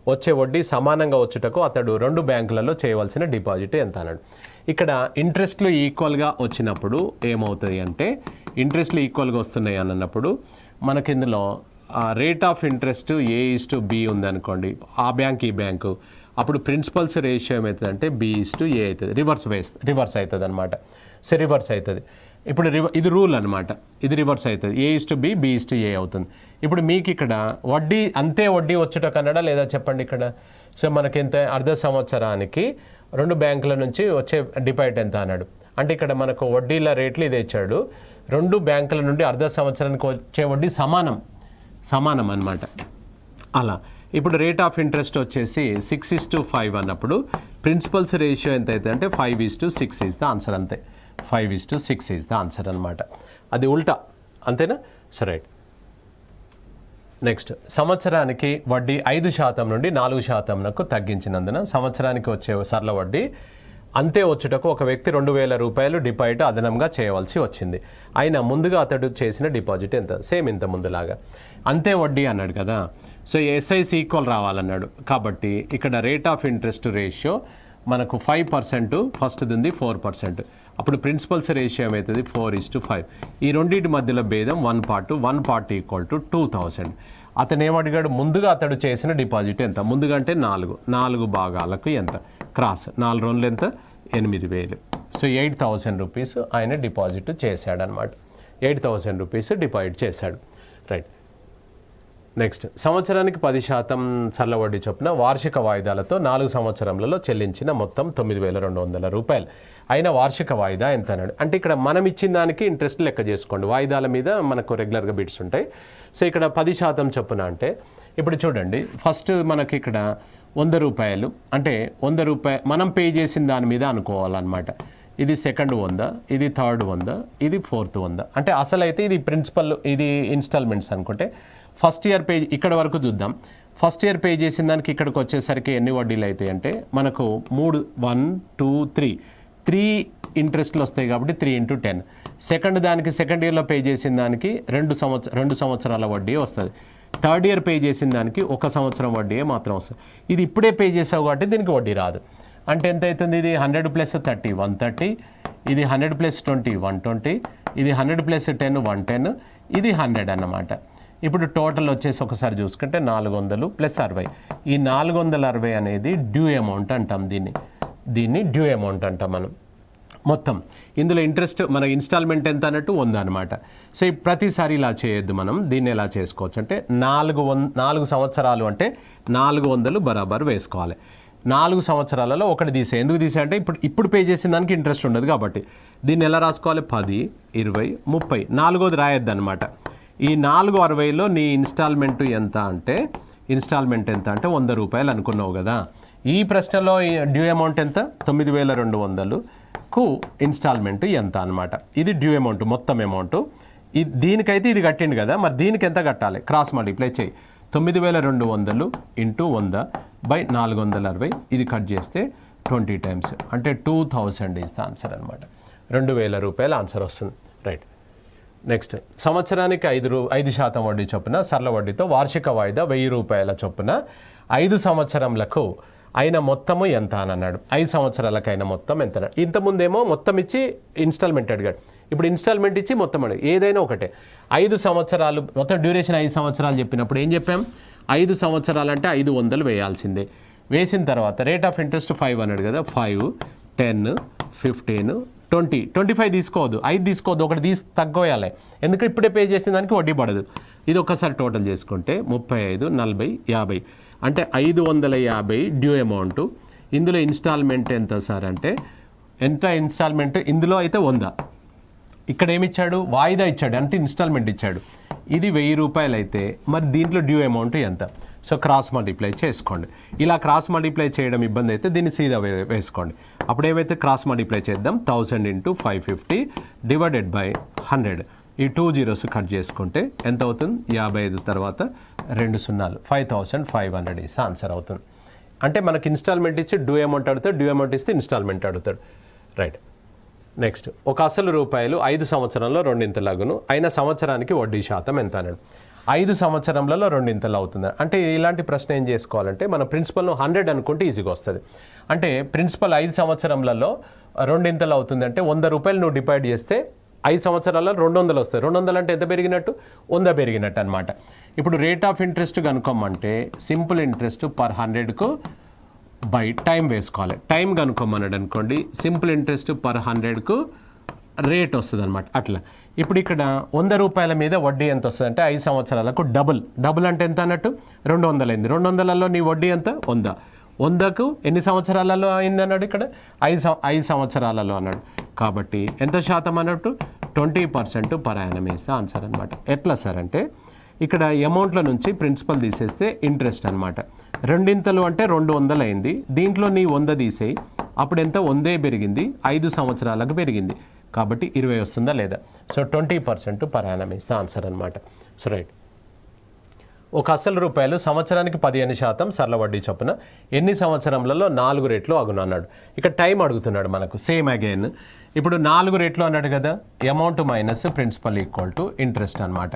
వచ్చే వడ్డీ సమానంగా వచ్చుటకు అతడు 2 బ్యాంకులలో చేయవలసిన డిపాజిట్ ఎంత అన్నాడు. ఇక్కడ ఇంట్రెస్ట్లు ఈక్వల్గా వచ్చినప్పుడు ఏమవుతుంది అంటే, ఇంట్రెస్ట్లు ఈక్వల్గా వస్తున్నాయి అన్నప్పుడు మనకి ఇందులో రేట్ ఆఫ్ ఇంట్రెస్ట్ A:B ఉందనుకోండి, ఆ బ్యాంక్ ఈ బ్యాంకు, అప్పుడు ప్రిన్సిపల్స్ రేషియో ఏమవుతుంది అంటే B:A అవుతుంది. రివర్స్ అవుతుంది అనమాట. సో రివర్స్ అవుతుంది. ఇప్పుడు ఇది రూల్ అనమాట. ఇది రివర్స్ అవుతుంది. A:B, B:A అవుతుంది. ఇప్పుడు మీకు ఇక్కడ వడ్డీ అంతే వడ్డీ వచ్చుట కన్నడ లేదా చెప్పండి ఇక్కడ. సో మనకి ఎంత? అర్ధ సంవత్సరానికి 2 బ్యాంకుల నుంచి వచ్చే డిపాజిట్ ఎంత అన్నాడు. అంటే ఇక్కడ మనకు వడ్డీల రేట్లు ఇది ఇచ్చాడు. 2 బ్యాంకుల నుండి అర్ధ సంవత్సరానికి వచ్చే వడ్డీ సమానం అన్నమాట. అలా ఇప్పుడు రేట్ ఆఫ్ ఇంట్రెస్ట్ వచ్చేసి 6:5 అన్నప్పుడు ప్రిన్సిపల్స్ రేషియో ఎంత అవుతుంది అంటే 5:6 ఈజ్ ద ఆన్సర్. అంతే, 5:6 ఈజ్ ద ఆన్సర్ అనమాట. అది ఉల్టా, అంతేనా? సరే. నెక్స్ట్, సంవత్సరానికి వడ్డీ 5% నుండి 4%కు తగ్గించినందున సంవత్సరానికి వచ్చే సరళ వడ్డీ అంతే వచ్చుటకు ఒక వ్యక్తి 2,000 రూపాయలు డిపాజిట్ అదనంగా చేయవలసి వచ్చింది. అయినా ముందుగా అతడు చేసిన డిపాజిట్ ఎంత? సేమ్ ఇంత ముందులాగా అంతే వడ్డీ అన్నాడు కదా. సో ఎస్ఐసి ఈక్వల్ రావాలన్నాడు. కాబట్టి ఇక్కడ రేట్ ఆఫ్ ఇంట్రెస్ట్ రేషియో మనకు 5%, ఫస్ట్ ఉంది 4%. అప్పుడు ప్రిన్సిపల్స్ రేషియో ఏమవుతుంది? 4:5. ఈ రెండింటి మధ్యలో భేదం 1 part = 2,000. అతను ఏమడిగాడు? ముందుగా అతడు చేసిన డిపాజిట్ ఎంత? ముందుగా అంటే 4 భాగాలకు ఎంత? క్రాస్ 4 రోజులు ఎంత? 8,000. సో 8,000 రూపీస్ ఆయన డిపాజిట్ చేశాడనమాట. 8,000 రూపీస్ డిపాజిట్ చేశాడు. రైట్. నెక్స్ట్, సంవత్సరానికి 10% సరళ వడ్డీ చొప్పున వార్షిక వాయిదాలతో 4 సంవత్సరాలలో చెల్లించిన మొత్తం 9,200 రూపాయలు. అయిన వార్షిక వాయిదా ఎంత అన్నాడు. అంటే ఇక్కడ మనం ఇచ్చిన దానికి ఇంట్రెస్ట్ లెక్క చేసుకోండి. వాయిదాల మీద మనకు రెగ్యులర్గా బిట్స్ ఉంటాయి. సో ఇక్కడ 10% చొప్పున అంటే ఇప్పుడు చూడండి, ఫస్ట్ మనకి ఇక్కడ 100 రూపాయలు అంటే 100 రూపాయలు మనం పే చేసిన దాని మీద అనుకోవాలన్నమాట. ఇది సెకండ్ 100, ఇది థర్డ్ 100, ఇది ఫోర్త్ 100. అంటే అసలు అయితే ఇది ప్రిన్సిపల్, ఇది ఇన్స్టాల్మెంట్స్ అనుకుంటే ఫస్ట్ ఇయర్ పే, ఇక్కడ వరకు చూద్దాం. ఫస్ట్ ఇయర్ పే చేసిన దానికి ఇక్కడికి వచ్చేసరికి ఎన్ని వడ్డీలు అవుతాయి అంటే మనకు 3 ఇంట్రెస్ట్లు వస్తాయి కాబట్టి 3 × 10. సెకండ్ ఇయర్లో పే చేసిన దానికి 2 సంవత్సరాల వడ్డీ వస్తుంది. థర్డ్ ఇయర్ పే చేసిన దానికి 1 సంవత్సరం వడ్డీ మాత్రం వస్తుంది. ఇది ఇప్పుడే పే చేసావు కాబట్టి దీనికి వడ్డీ రాదు. అంటే ఎంత అవుతుంది? ఇది 100 + 30 130, ఇది 100 + 20 120, ఇది 100 + 10 110, ఇది 100 అన్నమాట. ఇప్పుడు టోటల్ వచ్చేసి ఒకసారి చూసుకుంటే 400 + 60. ఈ 460 అనేది డ్యూ అమౌంట్ అంటాం. దీన్ని డ్యూ అమౌంట్ అంటాం మనం. మొత్తం ఇందులో ఇంట్రెస్ట్ మన ఇన్స్టాల్మెంట్ ఎంత అన్నట్టు 100 అనమాట. సో ప్రతిసారి ఇలా చేయొద్దు. మనం దీన్ని ఎలా చేసుకోవచ్చు అంటే 4 సంవత్సరాలు అంటే 400 బరాబర్ వేసుకోవాలి. 4 సంవత్సరాలలో ఒకటి తీసే. ఎందుకు తీసే అంటే ఇప్పుడు పే చేసిన దానికి ఇంట్రెస్ట్ ఉండదు కాబట్టి. దీన్ని ఎలా రాసుకోవాలి? 10, 20, 30. 4వది రాయొద్దు అనమాట. ఈ 460లో నీ ఇన్స్టాల్మెంట్ ఎంత అంటే 100 రూపాయలు అనుకున్నావు కదా. ఈ ప్రశ్నలో డ్యూ అమౌంట్ ఎంత? 9,200కు ఇన్స్టాల్మెంట్ ఎంత అనమాట. ఇది డ్యూ అమౌంట్, మొత్తం అమౌంట్. దీనికైతే ఇది కట్టిండు కదా, మరి దీనికి ఎంత కట్టాలి? క్రాస్ మల్టిప్లై చేయి. 9,200 × 100/460. ఇది కట్ చేస్తే 20 టైమ్స్ అంటే 2,000 ఈజ్ ద ఆన్సర్ అనమాట. 2,000 రూపాయల ఆన్సర్ వస్తుంది. రైట్. నెక్స్ట్, సంవత్సరానికి 5% వడ్డీ చొప్పున సరళ వడ్డీతో వార్షిక వాయిదా 1,000 రూపాయల చొప్పున 5 సంవత్సరములకు అయిన మొత్తము ఎంత అని అన్నాడు. 5 సంవత్సరాలకు అయిన మొత్తం ఎంత అన్నాడు. ఇంతకుముందేమో మొత్తం ఇచ్చి ఇన్స్టాల్మెంట్ అడిగాడు. ఇప్పుడు ఇన్స్టాల్మెంట్ ఇచ్చి మొత్తం అడిగాడు. ఏదైనా ఒకటే. 5 సంవత్సరాలు మొత్తం డ్యూరేషన్ 5 సంవత్సరాలు చెప్పినప్పుడు ఏం చెప్పాం? 5 సంవత్సరాలు అంటే 500 వేయాల్సిందే. వేసిన తర్వాత రేట్ ఆఫ్ ఇంట్రెస్ట్ 5 అన్నాడు కదా. 5, 10, 15, 20, 25 తీసుకోవద్దు, 5 తీసుకోవద్దు, ఒకటి తగ్గోయాలి. ఎందుకంటే ఇప్పుడే పే చేసిన దానికి వడ్డీ పడదు. ఇది ఒక్కసారి టోటల్ చేసుకుంటే 35, 40, 50 అంటే 550 డ్యూ అమౌంట్. ఇందులో ఇన్స్టాల్మెంట్ ఎంత సార్ అంటే ఎంత ఇన్స్టాల్మెంట్? ఇందులో అయితే 100. ఇక్కడ ఏమి ఇచ్చాడు? వాయిదా ఇచ్చాడు, అంటే ఇన్స్టాల్మెంట్ ఇచ్చాడు. ఇది 1,000 రూపాయలు అయితే మరి దీంట్లో డ్యూ అమౌంట్ ఎంత? సో క్రాస్ మల్టిప్లై చేసుకోండి. ఇలా క్రాస్ మల్టిప్లై చేయడం ఇబ్బంది అయితే దీన్ని సీదా వేసుకోండి. అప్పుడు ఏమైతే క్రాస్ మల్టిప్లై చేద్దాం, 1000 × 550 డివైడెడ్ బై 100. ఈ 2 zeros కట్ చేసుకుంటే ఎంత అవుతుంది? 55 తర్వాత 2 సున్నాలు 5500 ఇస్తే ఆన్సర్ అవుతుంది. అంటే మనకి ఇన్స్టాల్మెంట్ ఇచ్చి డ్యూ అమౌంట్ అడుగుతాడు, డ్యూ అమౌంట్ ఇస్తే ఇన్స్టాల్మెంట్ అడుగుతాడు. రైట్. నెక్స్ట్, ఒక అసలు రూపాయలు 5 సంవత్సరంలో రెండింతలగును, అయిన సంవత్సరానికి వడ్డీ శాతం ఎంత అన్నాడు. 5 సంవత్సరంలో రెండింతలు అవుతుంది అంటే ఇలాంటి ప్రశ్న ఏం చేసుకోవాలంటే మన ప్రిన్సిపల్ను 100 అనుకుంటే ఈజీగా వస్తుంది. అంటే ప్రిన్సిపల్ 5 సంవత్సరంలలో రెండింతలు అవుతుంది అంటే 100 రూపాయలు నువ్వు డివైడ్ చేస్తే 5 సంవత్సరాలలో 200 వస్తాయి. 200 అంటే ఎంత పెరిగినట్టు? 100 పెరిగినట్టు అనమాట. ఇప్పుడు రేట్ ఆఫ్ ఇంట్రెస్ట్ కనుక్కోమంటే సింపుల్ ఇంట్రెస్ట్ పర్ 100కు బై టైం వేసుకోవాలి. టైం కనుక్కోమన్నాడు అనుకోండి, సింపుల్ ఇంట్రెస్ట్ పర్ 100కు రేట్ వస్తుంది అనమాట. అట్లా ఇప్పుడు ఇక్కడ 100 రూపాయల మీద వడ్డీ ఎంత వస్తుంది అంటే 5 సంవత్సరాలకు డబుల్ అంటే ఎంత అన్నట్టు? 200 అయింది. 200లలో నీ వడ్డీ ఎంత? 100. 100కు ఎన్ని సంవత్సరాలలో అయింది అన్నాడు? ఇక్కడ 5 సంవత్సరాలలో అన్నాడు. కాబట్టి ఎంత శాతం అన్నట్టు? 20% పర్ యానం వేస్తే ఆన్సర్ అనమాట. ఎట్లా సార్ అంటే ఇక్కడ అమౌంట్ల నుంచి ప్రిన్సిపల్ తీసేస్తే ఇంట్రెస్ట్ అనమాట. రెండింతలు అంటే 200 అయింది. దీంట్లో నీ 100 తీసేయి, అప్పుడు ఎంత? 100 పెరిగింది, 5 సంవత్సరాలకు పెరిగింది కాబట్టి 20 వస్తుందా లేదా? సో 20% పర్ యానం ఇస్తే ఆన్సర్ అనమాట. So right. ఒక అసలు రూపాయలు సంవత్సరానికి 15% సరళ వడ్డీ చొప్పున ఎన్ని సంవత్సరంలలో 4 రేట్లు అగును అన్నాడు. ఇక టైం అడుగుతున్నాడు మనకు. సేమ్ అగైన్ ఇప్పుడు 4 రేట్లు అన్నాడు కదా, amount minus principal equal to interest అనమాట.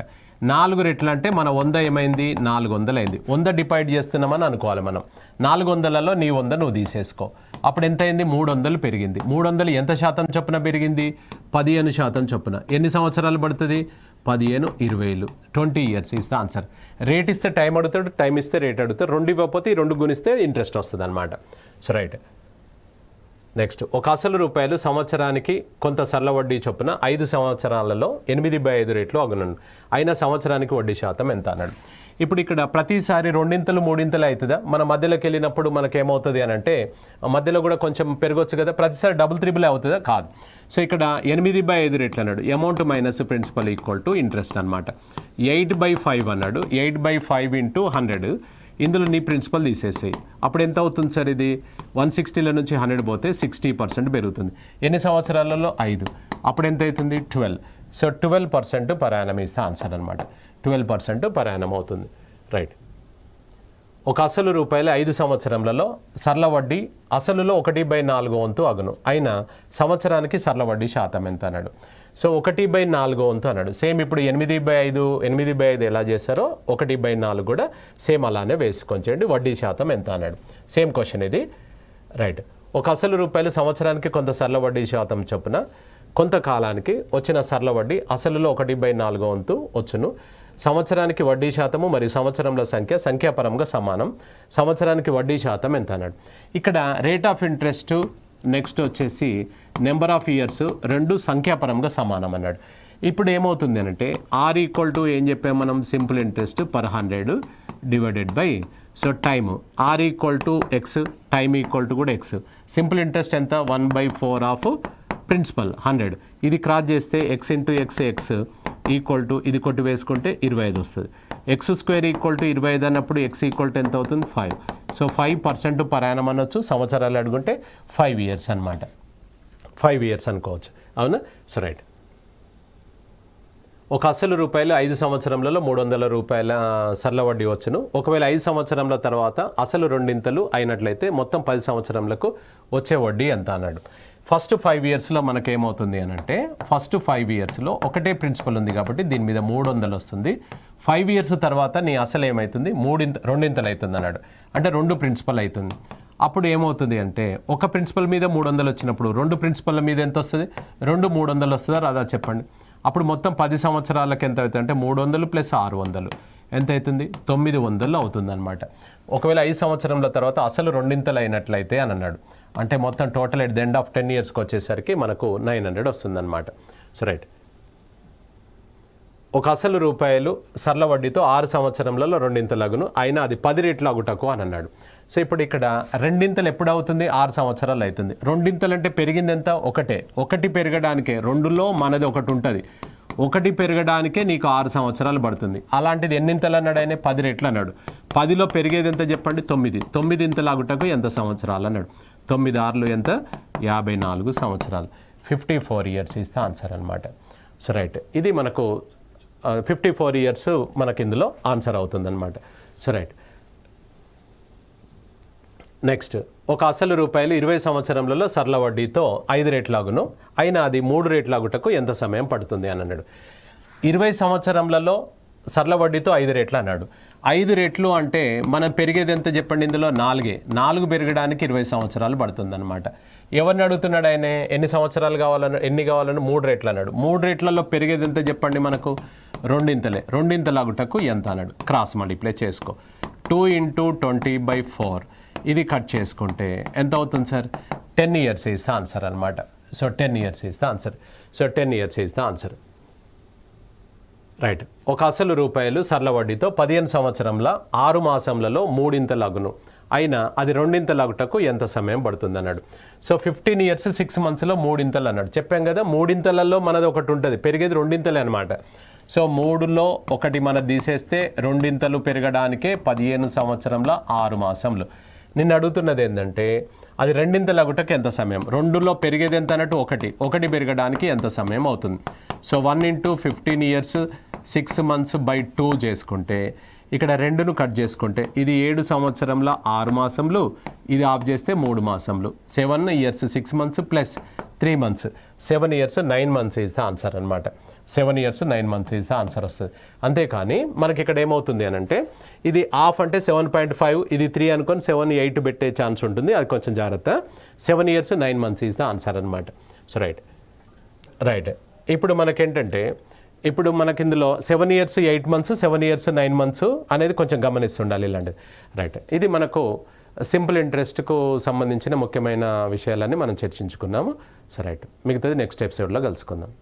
4 రెట్లు అంటే మన 100 ఏమైంది? 400 అయింది. 100 డివైడ్ చేస్తున్నామని అనుకోవాలి మనం. 400లలో నీ 100 నువ్వు తీసేసుకో, అప్పుడు ఎంత అయింది? 300 పెరిగింది. 300 ఎంత శాతం చొప్పున పెరిగింది? 15% చొప్పున. ఎన్ని సంవత్సరాలు పడుతుంది? 15 20 20 years ఇస్తే ఆన్సర్. రేట్ ఇస్తే టైం అడుగుతాడు, టైం ఇస్తే రేట్ అడుగుతాడు. 2 ఇవ్వకపోతే ఈ 2 గుణిస్తే ఇంట్రెస్ట్ వస్తుంది అనమాట. So right. నెక్స్ట్, ఒక అసలు రూపాయలు సంవత్సరానికి కొంత సరళ వడ్డీ చొప్పున 5 సంవత్సరాలలో 8/5 రేట్లు అగును, అయిన సంవత్సరానికి వడ్డీ శాతం ఎంత అన్నాడు. ఇప్పుడు ఇక్కడ ప్రతిసారి 2 3 అవుతుందా? మన మధ్యలోకి వెళ్ళినప్పుడు మనకేమవుతుంది అని అంటే మధ్యలో కూడా కొంచెం పెరగొచ్చు కదా, ప్రతిసారి డబుల్ త్రిబుల్ అవుతుందా? కాదు. సో ఇక్కడ 8/5 రేట్లు అన్నాడు. Amount minus principal equal to interest అనమాట. 8/5 అన్నాడు. 8/5 × 100. ఇందులో నీ ప్రిన్సిపల్ తీసేసాయి, అప్పుడు ఎంత అవుతుంది సార్? ఇది 160లో నుంచి 100 పోతే 60% పెరుగుతుంది. ఎన్ని సంవత్సరాలలో? 5. అప్పుడు ఎంత అవుతుంది? 12. సో 12% పర్ యానం ఇస్తే ఆన్సర్ అనమాట. 12% పర్ యానం అవుతుంది. రైట్. ఒక అసలు రూపాయలు 5 సంవత్సరంలలో సరళ వడ్డీ అసలులో 1/4 వంతు అగును, అయినా సంవత్సరానికి సరళ వడ్డీ శాతం ఎంత అన్నాడు. సో 1/4 వంతు అన్నాడు. సేమ్ ఇప్పుడు 8/5 ఎలా చేశారో 1/4 కూడా సేమ్ అలానే వేసుకొని చేయండి. వడ్డీ శాతం ఎంత అన్నాడు. సేమ్ క్వశ్చన్ ఇది. రైట్. ఒక అసలు రూపాయలు సంవత్సరానికి కొంత సరళ వడ్డీ శాతం చొప్పున కొంతకాలానికి వచ్చిన సరళ వడ్డీ అసలులో 1/4 వంతు వచ్చును. సంవత్సరానికి వడ్డీ శాతము మరియు సంవత్సరంలో సంఖ్యాపరంగా సమానం. సంవత్సరానికి వడ్డీ శాతం ఎంత అన్నాడు. ఇక్కడ రేట్ ఆఫ్ ఇంట్రెస్ట్ నెక్స్ట్ వచ్చేసి నెంబర్ ఆఫ్ ఇయర్స్ రెండు సంఖ్యాపరంగా సమానం అన్నాడు. ఇప్పుడు ఏమవుతుంది అంటే ఆర్ ఈక్వల్ టు ఏం చెప్పాము మనం? Simple interest per 100 divided by so time. R equal to X, time equal to కూడా ఎక్స్. సింపుల్ ఇంట్రెస్ట్ ఎంత? 1/4 ఆఫ్ ప్రిన్సిపల్ 100. ఇది క్రాస్ చేస్తే X into X equal to ఇది కొట్టి వేసుకుంటే 25 వస్తుంది. x² ఈక్వల్ టు 25 అన్నప్పుడు ఎక్స్ ఈక్వల్ టు ఎంత అవుతుంది? 5. సో 5% పర్ యానం అనొచ్చు. సంవత్సరాలు అడుగుంటే 5 years అనమాట. 5 years అనుకోవచ్చు. అవునా? So right. ఒక అసలు రూపాయలు 5 సంవత్సరంలో 300 రూపాయల సరళ వడ్డీ వచ్చును. ఒకవేళ 5 సంవత్సరంల తర్వాత అసలు రెండింతలు అయినట్లయితే మొత్తం 10 సంవత్సరంలకు వచ్చే వడ్డీ ఎంత అన్నాడు. ఫస్ట్ 5 yearsలో మనకేమవుతుంది అని అంటే ఫస్ట్ 5 yearsలో ఒకటే ప్రిన్సిపల్ ఉంది కాబట్టి దీని మీద 300 వస్తుంది. 5 years తర్వాత నీ అసలు ఏమవుతుంది? రెండింతలు అవుతుంది అన్నాడు. అంటే 2 ప్రిన్సిపల్ అవుతుంది. అప్పుడు ఏమవుతుంది అంటే ఒక ప్రిన్సిపల్ మీద 300 వచ్చినప్పుడు 2 ప్రిన్సిపల్ల మీద ఎంత వస్తుంది? 2 300 వస్తుందా రాదా చెప్పండి. అప్పుడు మొత్తం 10 సంవత్సరాలకు ఎంత అవుతుంది అంటే 300 + 600 ఎంత అవుతుంది? 900 అవుతుంది అనమాట. ఒకవేళ 5 సంవత్సరంల తర్వాత అసలు రెండింతలు అయినట్లయితే అని అన్నాడు. అంటే మొత్తం total at the end of 10 yearsకి వచ్చేసరికి మనకు 900 వస్తుంది అనమాట. So right. ఒక అసలు రూపాయలు సరళ వడ్డీతో 6 సంవత్సరంలలో రెండింతలగును, అయినా అది 10 రెట్లు అగుటకు అని అన్నాడు. సో ఇప్పుడు ఇక్కడ రెండింతలు ఎప్పుడు అవుతుంది? 6 సంవత్సరాలు అవుతుంది. రెండింతలు అంటే పెరిగింది ఎంత? ఒకటి పెరగడానికే 2లో మనది ఒకటి ఉంటుంది. ఒకటి పెరగడానికే నీకు 6 సంవత్సరాలు పడుతుంది. అలాంటిది ఎన్నింతలు అన్నాడు ఆయన? 10 రెట్లు అన్నాడు. 10లో పెరిగేది ఎంత చెప్పండి? 9. 9 ఇంతలాగుటకు ఎంత సంవత్సరాలు అన్నాడు? 9 6లు ఎంత? 54 సంవత్సరాలు. 54 ఇయర్స్ ఇస్తే ఆన్సర్ అనమాట. సో రైట్, ఇది మనకు 54 ఇయర్స్ మనకి ఇందులో ఆన్సర్ అవుతుందన్నమాట. సో రైట్, నెక్స్ట్, ఒక అసలు రూపాయలు 20 సంవత్సరములలో సరళ వడ్డీతో 5 రేట్లాగును, అయినా అది 3 రేట్లాగుటకు ఎంత సమయం పడుతుంది అని అన్నాడు. 20 సంవత్సరములలో సరళ వడ్డీతో 5 రేట్లు అన్నాడు. 5 రేట్లు అంటే మనం పెరిగేది ఎంత చెప్పండి? ఇందులో 4 పెరగడానికి 20 సంవత్సరాలు పడుతుంది అనమాట. ఎవరిని అడుగుతున్నాడు ఆయన? ఎన్ని సంవత్సరాలు కావాలన్నా, ఎన్ని కావాలన్నా? 3 రేట్లు అన్నాడు. 3 రేట్లలో పెరిగేది ఎంత చెప్పండి మనకు? 2 రెండింతలాగుటకు ఎంత అన్నాడు? క్రాస్ మల్టిప్లై చేసుకో. 2 × 20/4 ఇది కట్ చేసుకుంటే ఎంత అవుతుంది sir? 10 years is the answer అనమాట. So 10 years is the answer. So 10 years is the answer. Right, ఒక అసలు రూపాయలు సరళ వడ్డీతో 15 సంవత్సరంల 6 మాసంలలో 3 అయినా అది 2 ఎంత సమయం పడుతుంది అన్నాడు. సో 15 ఇయర్స్ 6 మంత్స్లో 3 అన్నాడు. చెప్పాం కదా, 3 మనది ఒకటి ఉంటుంది, పెరిగేది 2 అనమాట. సో 3లో ఒకటి మనది తీసేస్తే 2 పెరగడానికే 15 సంవత్సరంల 6 మాసంలు. నిన్ను అడుగుతున్నది ఏంటంటే అది 2 ఎంత సమయం? 2లో పెరిగేది ఎంత అన్నట్టు? 1 పెరగడానికి ఎంత సమయం అవుతుంది? సో 1 × 15 ఇయర్స్ 6 months/2 చేసుకుంటే ఇక్కడ 2ను కట్ చేసుకుంటే ఇది 7 సంవత్సరంల 6 మాసంలు, ఇది ఆఫ్ చేస్తే 3 మాసంలు. 7 years 6 months plus 3 months, 7 years 9 months is the answer అనమాట. 7 years 9 months is the answer వస్తుంది. అంతేకాని మనకి ఇక్కడ ఏమవుతుంది అని అంటే ఇది ఆఫ్ అంటే 7.5, ఇది 3 అనుకొని 7 8 పెట్టే ఛాన్స్ ఉంటుంది, అది కొంచెం జాగ్రత్త. 7 years 9 months is the answer అనమాట. సో రైట్, ఇప్పుడు మనకేంటంటే ఇప్పుడు మనకి ఇందులో 7 ఇయర్స్ 8 months, 7 ఇయర్స్ 9 months అనేది కొంచెం గమనిస్తుండాలి ఇలాంటిది. రైట్, ఇది మనకు సింపుల్ ఇంట్రెస్ట్కు సంబంధించిన ముఖ్యమైన విషయాలన్నీ మనం చర్చించుకున్నాము. సో రైట్, మిగతాది నెక్స్ట్ ఎపిసోడ్లో కలుసుకుందాం.